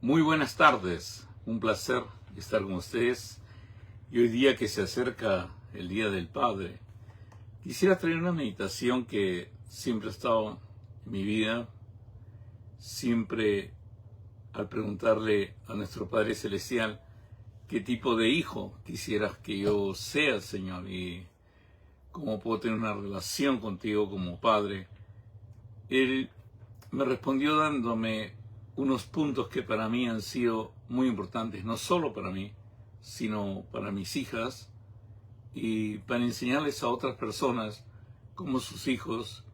Muy buenas tardes, un placer estar con ustedes. Y hoy día que se acerca el Día del Padre, quisiera traer una meditación que siempre ha estado en mi vida. Siempre al preguntarle a nuestro Padre Celestial qué tipo de hijo quisieras que yo sea, Señor, y cómo puedo tener una relación contigo como Padre, Él me respondió dándome unos puntos que para mí han sido muy importantes, no solo para mí, sino para mis hijas y para enseñarles a otras personas cómo sus hijos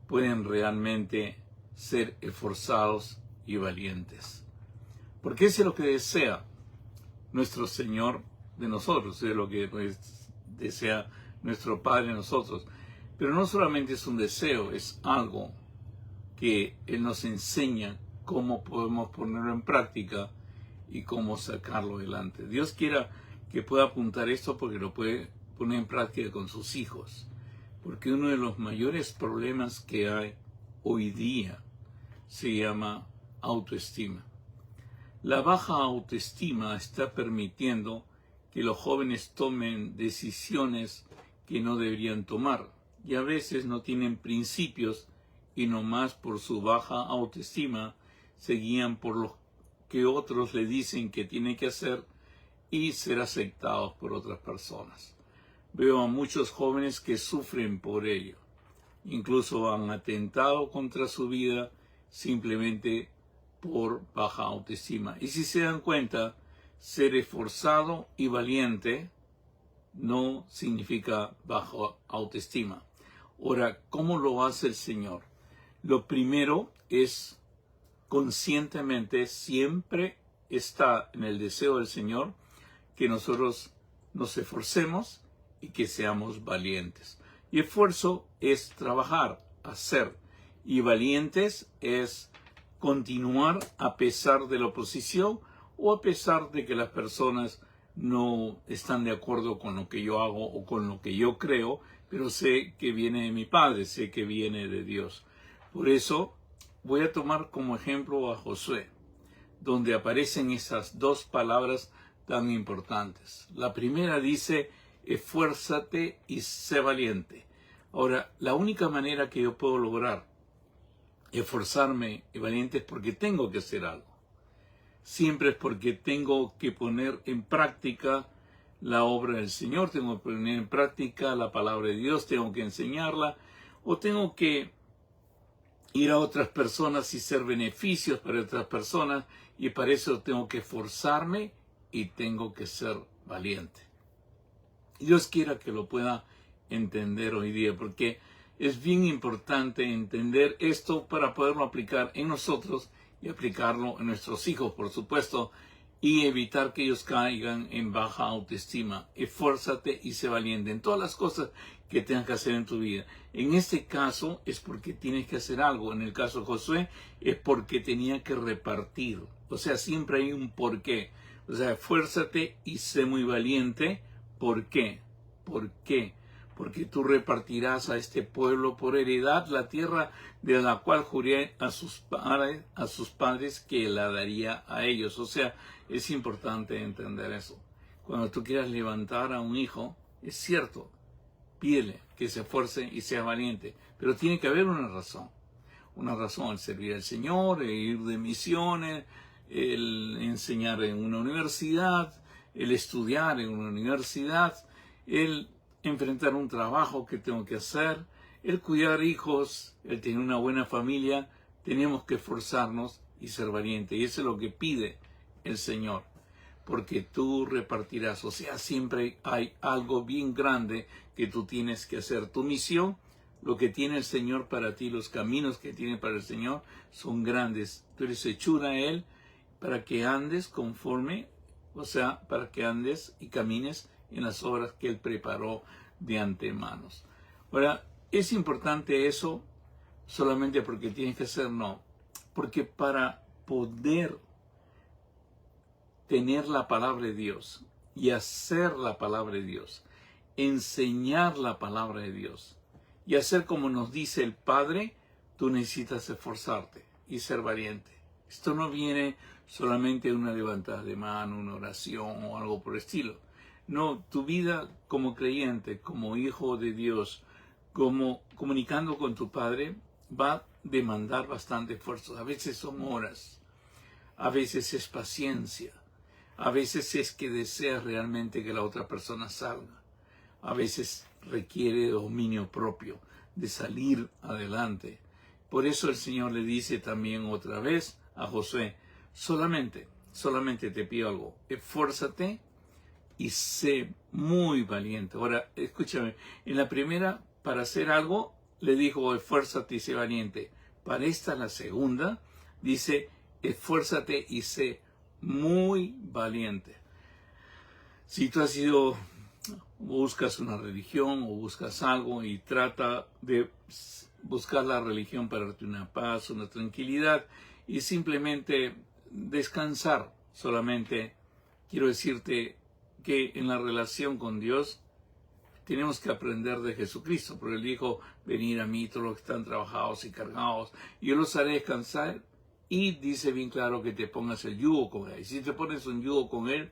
pueden realmente ser esforzados y valientes. Porque eso es lo que desea nuestro Señor de nosotros, es lo que desea nuestro Padre de nosotros. Pero no solamente es un deseo, es algo que Él nos enseña cómo podemos ponerlo en práctica y cómo sacarlo adelante. Dios quiera que pueda apuntar esto porque lo puede poner en práctica con sus hijos. Porque uno de los mayores problemas que hay hoy día se llama autoestima. La baja autoestima está permitiendo que los jóvenes tomen decisiones que no deberían tomar y a veces no tienen principios y nomás por su baja autoestima se guían por lo que otros le dicen que tiene que hacer y ser aceptados por otras personas. Veo a muchos jóvenes que sufren por ello. Incluso han atentado contra su vida simplemente por baja autoestima. Y si se dan cuenta, ser esforzado y valiente no significa baja autoestima. Ahora, ¿cómo lo hace el Señor? Lo primero es conscientemente, siempre está en el deseo del Señor que nosotros nos esforcemos y que seamos valientes. Y esfuerzo es trabajar, hacer. Y valientes es continuar a pesar de la oposición o a pesar de que las personas no están de acuerdo con lo que yo hago o con lo que yo creo, pero sé que viene de mi Padre, sé que viene de Dios. Por eso voy a tomar como ejemplo a Josué, donde aparecen esas dos palabras tan importantes. La primera dice, esfuérzate y sé valiente. Ahora, la única manera que yo puedo lograr esforzarme y valiente es porque tengo que hacer algo. Siempre es porque tengo que poner en práctica la obra del Señor, tengo que poner en práctica la palabra de Dios, tengo que enseñarla, o tengo que ir a otras personas y ser beneficios para otras personas, y para eso tengo que esforzarme y tengo que ser valiente. Dios quiera que lo pueda entender hoy día, porque es bien importante entender esto para poderlo aplicar en nosotros y aplicarlo en nuestros hijos, por supuesto, y evitar que ellos caigan en baja autoestima. Esfuérzate y sé valiente en todas las cosas que tengas que hacer en tu vida. En este caso es porque tienes que hacer algo. En el caso de Josué es porque tenía que repartir. O sea, siempre hay un porqué. O sea, esfuérzate y sé muy valiente. ¿Por qué? ¿Por qué? Porque tú repartirás a este pueblo por heredad la tierra de la cual juré a sus padres que la daría a ellos. O sea, es importante entender eso. Cuando tú quieras levantar a un hijo, es cierto, pídele que se esfuerce y sea valiente, pero tiene que haber una razón. Una razón, el servir al Señor, el ir de misiones, el enseñar en una universidad, el estudiar en una universidad, el enfrentar un trabajo que tengo que hacer, el cuidar hijos, el tener una buena familia. Tenemos que esforzarnos y ser valientes. Y eso es lo que pide el Señor, porque tú repartirás. O sea, siempre hay algo bien grande que tú tienes que hacer. Tu misión, lo que tiene el Señor para ti, los caminos que tiene para el Señor son grandes. Tú eres hechura a Él para que andes conforme, o sea, para que andes y camines en las obras que Él preparó de antemano. Ahora, ¿es importante eso solamente porque tienes que hacer? No, porque para poder tener la palabra de Dios y hacer la palabra de Dios, enseñar la palabra de Dios y hacer como nos dice el Padre, tú necesitas esforzarte y ser valiente. Esto no viene solamente de una levantada de mano, una oración o algo por el estilo. No, tu vida como creyente, como hijo de Dios, como comunicando con tu Padre, va a demandar bastante esfuerzo. A veces son horas, a veces es paciencia, a veces es que deseas realmente que la otra persona salga, a veces requiere dominio propio, de salir adelante. Por eso el Señor le dice también otra vez a Josué, solamente te pido algo, esfuérzate y sé muy valiente. Ahora, escúchame, en la primera, para hacer algo, le dijo, esfuérzate y sé valiente. Para esta, la segunda, dice, esfuérzate y sé muy valiente. Si tú buscas una religión o buscas algo y trata de buscar la religión para darte una paz, una tranquilidad y simplemente descansar, solamente quiero decirte que en la relación con Dios tenemos que aprender de Jesucristo, porque Él dijo, venid a mí todos los que están trabajados y cargados, y yo los haré descansar, y dice bien claro que te pongas el yugo con Él. Y si te pones un yugo con Él,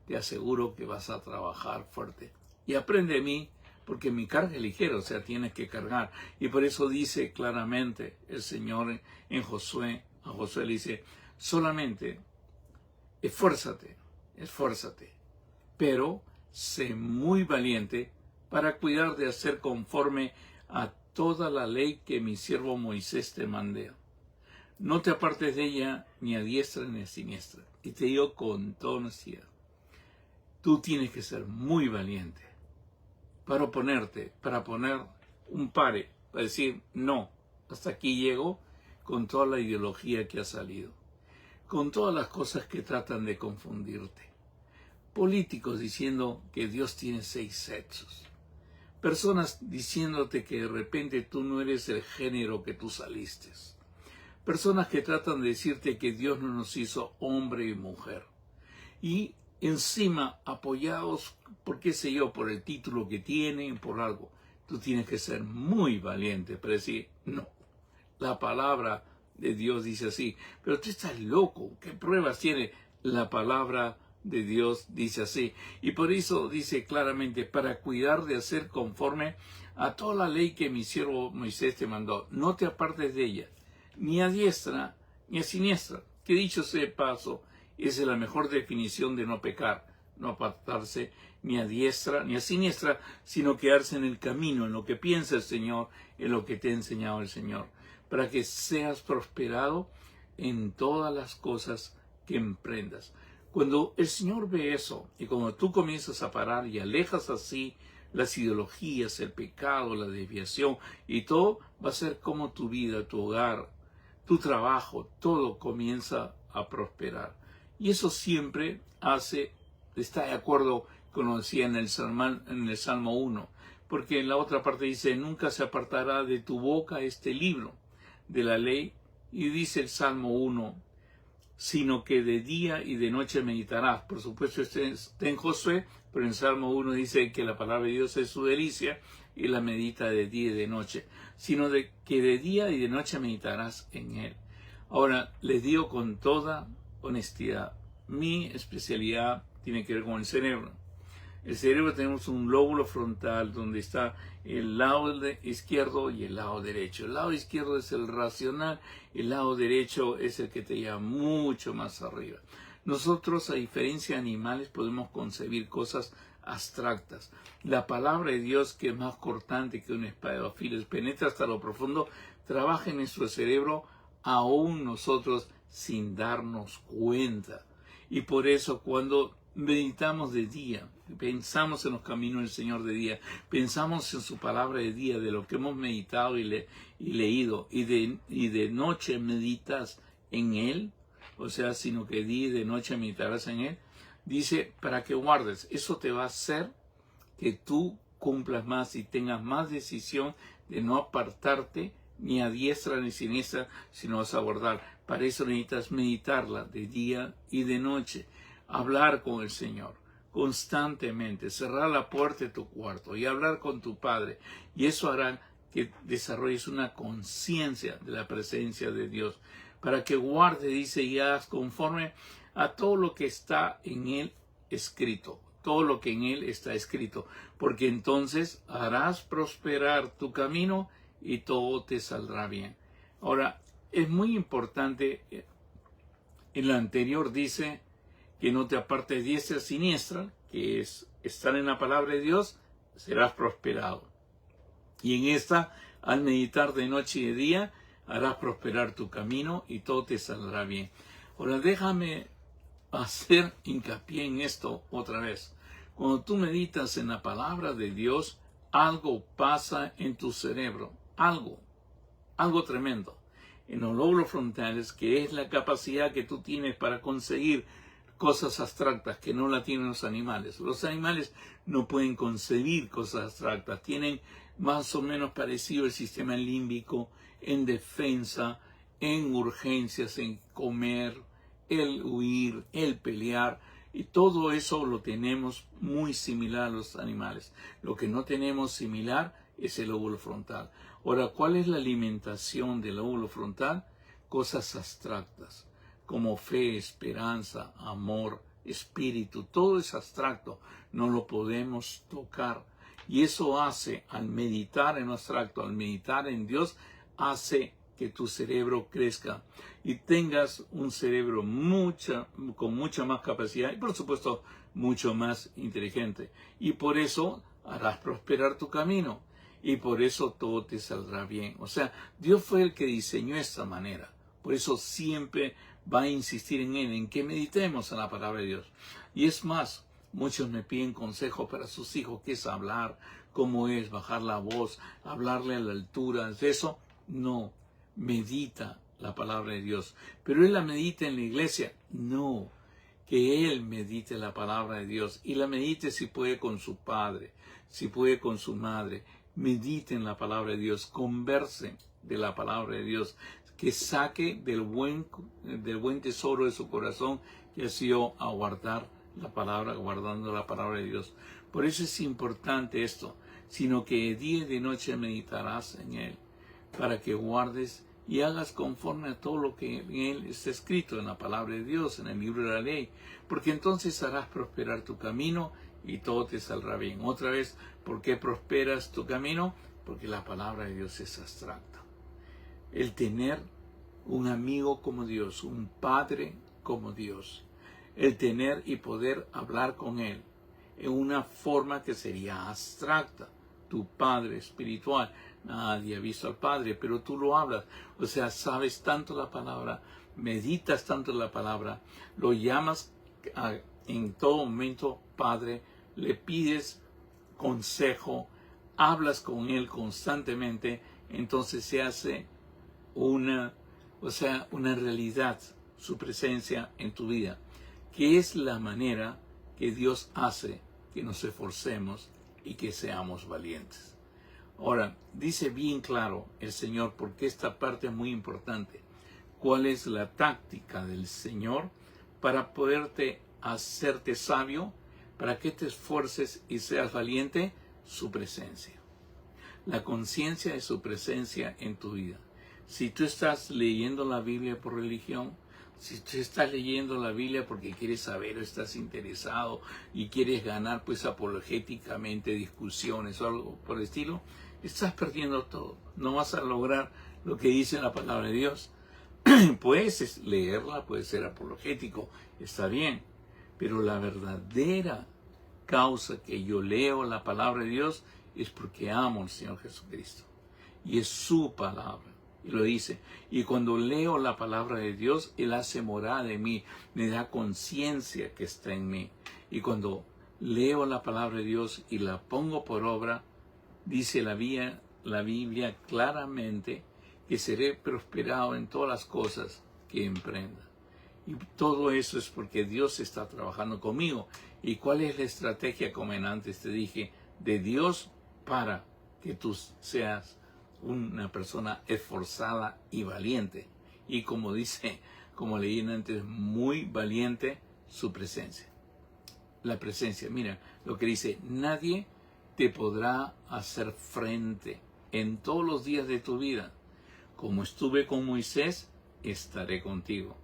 te aseguro que vas a trabajar fuerte. Y aprende de mí, porque mi carga es ligera, o sea, tienes que cargar. Y por eso dice claramente el Señor en Josué, a Josué le dice, solamente esfuérzate, pero sé muy valiente para cuidar de hacer conforme a toda la ley que mi siervo Moisés te mandé. No te apartes de ella ni a diestra ni a siniestra. Y te digo con toda honestidad, tú tienes que ser muy valiente para poner un pare, para decir, no, hasta aquí llego con toda la ideología que ha salido, con todas las cosas que tratan de confundirte. Políticos diciendo que Dios tiene 6 sexos. Personas diciéndote que de repente tú no eres el género que tú saliste. Personas que tratan de decirte que Dios no nos hizo hombre y mujer. Y encima apoyados, por qué sé yo, por el título que tienen, por algo. Tú tienes que ser muy valiente para decir, no, la palabra de Dios dice así. Pero tú estás loco, ¿qué pruebas tiene? La palabra de Dios dice así. Y por eso dice claramente, para cuidar de hacer conforme a toda la ley que mi siervo Moisés te mandó. No te apartes de ella, ni a diestra, ni a siniestra. Que dicho sea de paso, esa es la mejor definición de no pecar. No apartarse ni a diestra, ni a siniestra, sino quedarse en el camino, en lo que piensa el Señor, en lo que te ha enseñado el Señor. Para que seas prosperado en todas las cosas que emprendas. Cuando el Señor ve eso, y cuando tú comienzas a parar y alejas así las ideologías, el pecado, la desviación, y todo va a ser como tu vida, tu hogar, tu trabajo, todo comienza a prosperar. Y eso siempre está de acuerdo con lo que decía en el Salmo 1, porque en la otra parte dice, nunca se apartará de tu boca este libro de la ley, y dice el Salmo 1, sino que de día y de noche meditarás. Por supuesto, está en Josué, pero en Salmo 1 dice que la palabra de Dios es su delicia y la medita de día y de noche, sino que de día y de noche meditarás en él. Ahora, les digo con toda honestidad, mi especialidad tiene que ver con el cerebro. El cerebro tenemos un lóbulo frontal donde está el lado izquierdo y el lado derecho. El lado izquierdo es el racional, el lado derecho es el que te lleva mucho más arriba. Nosotros, a diferencia de animales, podemos concebir cosas abstractas. La palabra de Dios, que es más cortante que una espada de dos filos, penetra hasta lo profundo, trabaja en nuestro cerebro aún nosotros sin darnos cuenta. Y por eso cuando meditamos de día, pensamos en los caminos del Señor de día, pensamos en su palabra de día, de lo que hemos meditado y leído, y de noche meditas en Él, o sea, sino que día y de noche meditarás en Él, dice, para que guardes, eso te va a hacer que tú cumplas más y tengas más decisión de no apartarte ni a diestra ni siniestra, sino vas a guardar. Para eso necesitas meditarla de día y de noche, hablar con el Señor constantemente, cerrar la puerta de tu cuarto y hablar con tu Padre. Y eso hará que desarrolles una conciencia de la presencia de Dios. para que guarde, dice, y hagas conforme a todo lo que está en él escrito, todo lo que en él está escrito, porque entonces harás prosperar tu camino y todo te saldrá bien. Ahora, es muy importante, en lo anterior dice que no te apartes diestra y siniestra, que es estar en la palabra de Dios, serás prosperado. Y en esta, al meditar de noche y de día, harás prosperar tu camino y todo te saldrá bien. Ahora déjame hacer hincapié en esto otra vez. Cuando tú meditas en la palabra de Dios, algo pasa en tu cerebro, algo tremendo. En los lóbulos frontales, que es la capacidad que tú tienes para conseguir cosas abstractas que no la tienen los animales. Los animales no pueden concebir cosas abstractas, tienen más o menos parecido el sistema límbico en defensa, en urgencias, en comer, el huir, el pelear, y todo eso lo tenemos muy similar a los animales. Lo que no tenemos similar es el lóbulo frontal. Ahora, ¿cuál es la alimentación del lóbulo frontal? Cosas abstractas, como fe, esperanza, amor, espíritu, todo es abstracto, no lo podemos tocar. Y eso hace, al meditar en lo abstracto, al meditar en Dios, hace que tu cerebro crezca y tengas un cerebro con mucha más capacidad y por supuesto mucho más inteligente. Y por eso harás prosperar tu camino y por eso todo te saldrá bien. O sea, Dios fue el que diseñó esta manera. Por eso siempre va a insistir en él, en que meditemos en la palabra de Dios. Y es más, muchos me piden consejos para sus hijos, qué es hablar, cómo es bajar la voz, hablarle a la altura. ¿Es eso? No. Medita la palabra de Dios. ¿Pero él la medita en la iglesia? No. Que él medite la palabra de Dios y la medite si puede con su padre, si puede con su madre. Mediten la palabra de Dios, conversen de la palabra de Dios, que saque del buen tesoro de su corazón, que ha sido a guardar la palabra, guardando la palabra de Dios. Por eso es importante esto, sino que de día y de noche meditarás en él, para que guardes y hagas conforme a todo lo que en él está escrito en la palabra de Dios, en el libro de la ley, porque entonces harás prosperar tu camino y todo te saldrá bien. Otra vez, ¿por qué prosperas tu camino? Porque la palabra de Dios es abstracta. El tener un amigo como Dios, un padre como Dios, el tener y poder hablar con él en una forma que sería abstracta, tu padre espiritual. Nadie ha visto al Padre, pero tú lo hablas. O sea, sabes tanto la palabra, meditas tanto la palabra, lo llamas en todo momento Padre, le pides consejo, hablas con él constantemente, entonces se hace una realidad su presencia en tu vida, que es la manera que Dios hace que nos esforcemos y que seamos valientes. Ahora, dice bien claro el Señor, porque esta parte es muy importante, cuál es la táctica del Señor para poderte hacerte sabio, para que te esfuerces y seas valiente, su presencia. La conciencia de su presencia en tu vida. Si tú estás leyendo la Biblia por religión, si tú estás leyendo la Biblia porque quieres saber o estás interesado y quieres ganar pues apologéticamente discusiones o algo por el estilo, estás perdiendo todo. No vas a lograr lo que dice la palabra de Dios. Puedes leerla, puede ser apologético, está bien, pero la verdadera causa que yo leo la palabra de Dios es porque amo al Señor Jesucristo y es su palabra. Y lo dice, y cuando leo la palabra de Dios, Él hace morada en mí, me da conciencia que está en mí. Y cuando leo la palabra de Dios y la pongo por obra, dice la Biblia claramente que seré prosperado en todas las cosas que emprenda. Y todo eso es porque Dios está trabajando conmigo. ¿Y cuál es la estrategia, como antes te dije, de Dios para que tú seas una persona esforzada y valiente? Y como dice, como leí antes, muy valiente su presencia. La presencia, mira lo que dice, nadie te podrá hacer frente en todos los días de tu vida. Como estuve con Moisés, estaré contigo.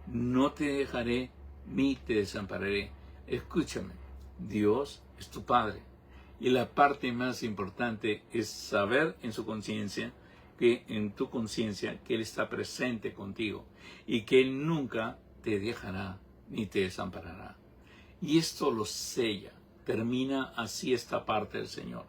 No te dejaré ni te desampararé. Escúchame, Dios es tu Padre. Y la parte más importante es saber en su conciencia, que en tu conciencia, que Él está presente contigo y que Él nunca te dejará ni te desamparará. Y esto lo sella, termina así esta parte del Señor.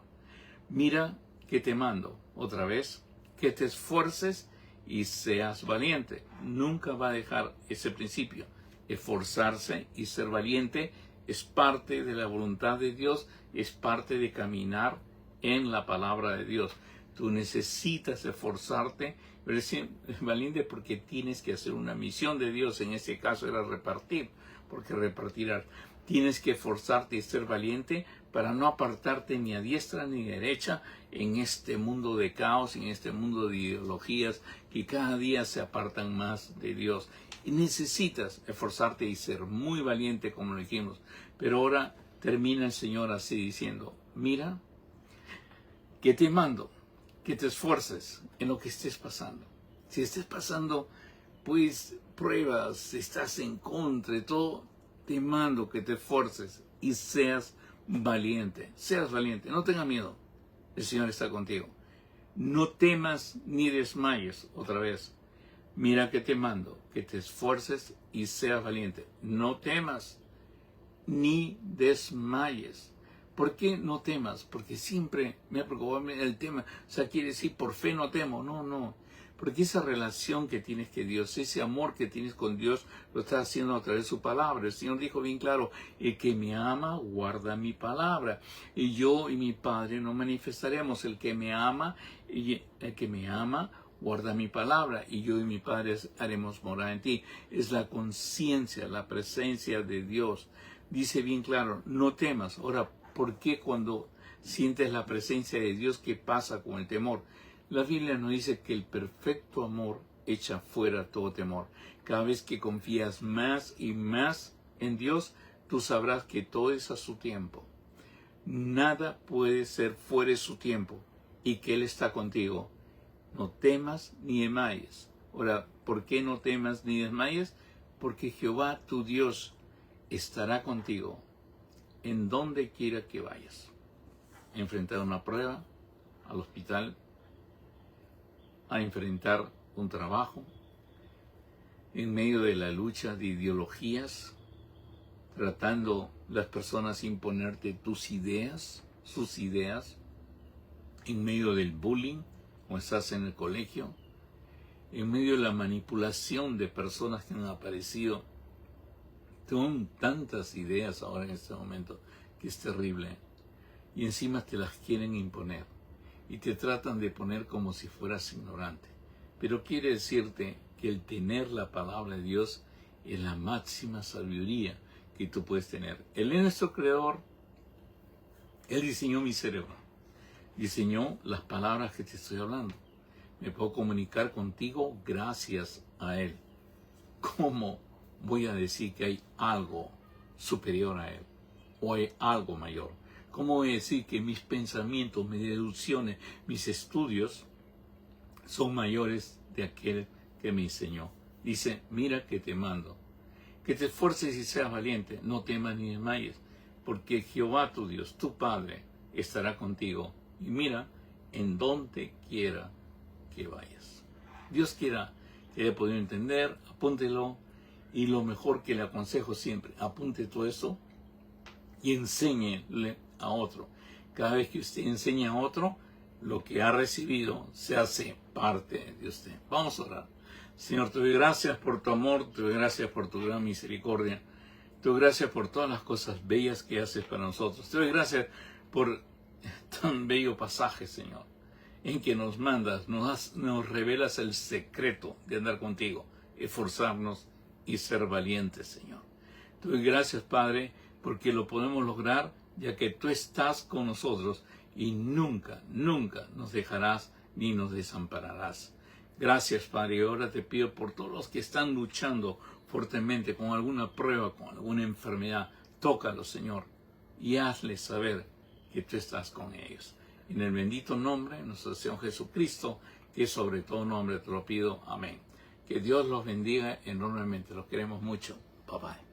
Mira que te mando, otra vez, que te esfuerces y seas valiente. Nunca va a dejar ese principio. Esforzarse y ser valiente es parte de la voluntad de Dios, es parte de caminar en la palabra de Dios. Tú necesitas esforzarte, pero es valiente porque tienes que hacer una misión de Dios. En este caso era repartir, porque repartirás. Tienes que esforzarte y ser valiente para no apartarte ni a diestra ni a derecha en este mundo de caos, en este mundo de ideologías que cada día se apartan más de Dios. Y necesitas esforzarte y ser muy valiente, como lo dijimos. Pero ahora termina el Señor así diciendo, mira, que te mando, que te esfuerces en lo que estés pasando. Si estés pasando, pues, pruebas, estás en contra de todo, te mando que te esfuerces y seas valiente. Seas valiente, no tengas miedo. El Señor está contigo. No temas ni desmayes, otra vez. Mira que te mando, que te esfuerces y seas valiente. No temas ni desmayes. ¿Por qué no temas? Porque siempre me ha preocupado el tema. O sea, quiere decir, por fe no temo. No. Porque esa relación que tienes con Dios, ese amor que tienes con Dios, lo estás haciendo a través de su palabra. El Señor dijo bien claro, el que me ama, guarda mi palabra. Y yo y mi Padre nos manifestaremos. El que me ama, guarda mi palabra. Y yo y mi Padre haremos morada en ti. Es la conciencia, la presencia de Dios. Dice bien claro, no temas. Ahora, ¿por qué cuando sientes la presencia de Dios, qué pasa con el temor? La Biblia nos dice que el perfecto amor echa fuera todo temor. Cada vez que confías más y más en Dios, tú sabrás que todo es a su tiempo. Nada puede ser fuera de su tiempo y que Él está contigo. No temas ni desmayes. Ahora, ¿por qué no temas ni desmayes? Porque Jehová, tu Dios, estará contigo en donde quiera que vayas. A enfrentar una prueba, al hospital, a enfrentar un trabajo, en medio de la lucha de ideologías, tratando las personas imponerte tus ideas, sus ideas, en medio del bullying, o estás en el colegio, en medio de la manipulación de personas que han aparecido. Son tantas ideas ahora en este momento que es terrible. Y encima te las quieren imponer. Y te tratan de poner como si fueras ignorante. Pero quiere decirte que el tener la palabra de Dios es la máxima sabiduría que tú puedes tener. Él es nuestro creador. Él diseñó mi cerebro. Diseñó las palabras que te estoy hablando. Me puedo comunicar contigo gracias a Él. ¿Cómo voy a decir que hay algo superior a Él? ¿O hay algo mayor? ¿Cómo voy a decir que mis pensamientos, mis deducciones, mis estudios son mayores de aquel que me enseñó? Dice, mira que te mando, que te esfuerces y seas valiente, no temas ni desmayes, porque Jehová tu Dios, tu Padre, estará contigo. Y mira, en donde quiera que vayas. Dios quiera que haya podido entender, apúntelo, y lo mejor que le aconsejo siempre, apunte todo eso y enséñele a otro. Cada vez que usted enseña a otro, lo que ha recibido se hace parte de usted. Vamos a orar. Señor, te doy gracias por tu amor, te doy gracias por tu gran misericordia, te doy gracias por todas las cosas bellas que haces para nosotros. Te doy gracias por tan bello pasaje, Señor, en que nos mandas, nos revelas el secreto de andar contigo, esforzarnos y ser valientes, Señor. Te doy gracias, Padre, porque lo podemos lograr, ya que tú estás con nosotros y nunca, nunca nos dejarás ni nos desampararás. Gracias, Padre, y ahora te pido por todos los que están luchando fuertemente con alguna prueba, con alguna enfermedad. Tócalos, Señor, y hazles saber que tú estás con ellos. En el bendito nombre de nuestro Señor Jesucristo, que sobre todo nombre te lo pido. Amén. Que Dios los bendiga enormemente. Los queremos mucho. Bye bye.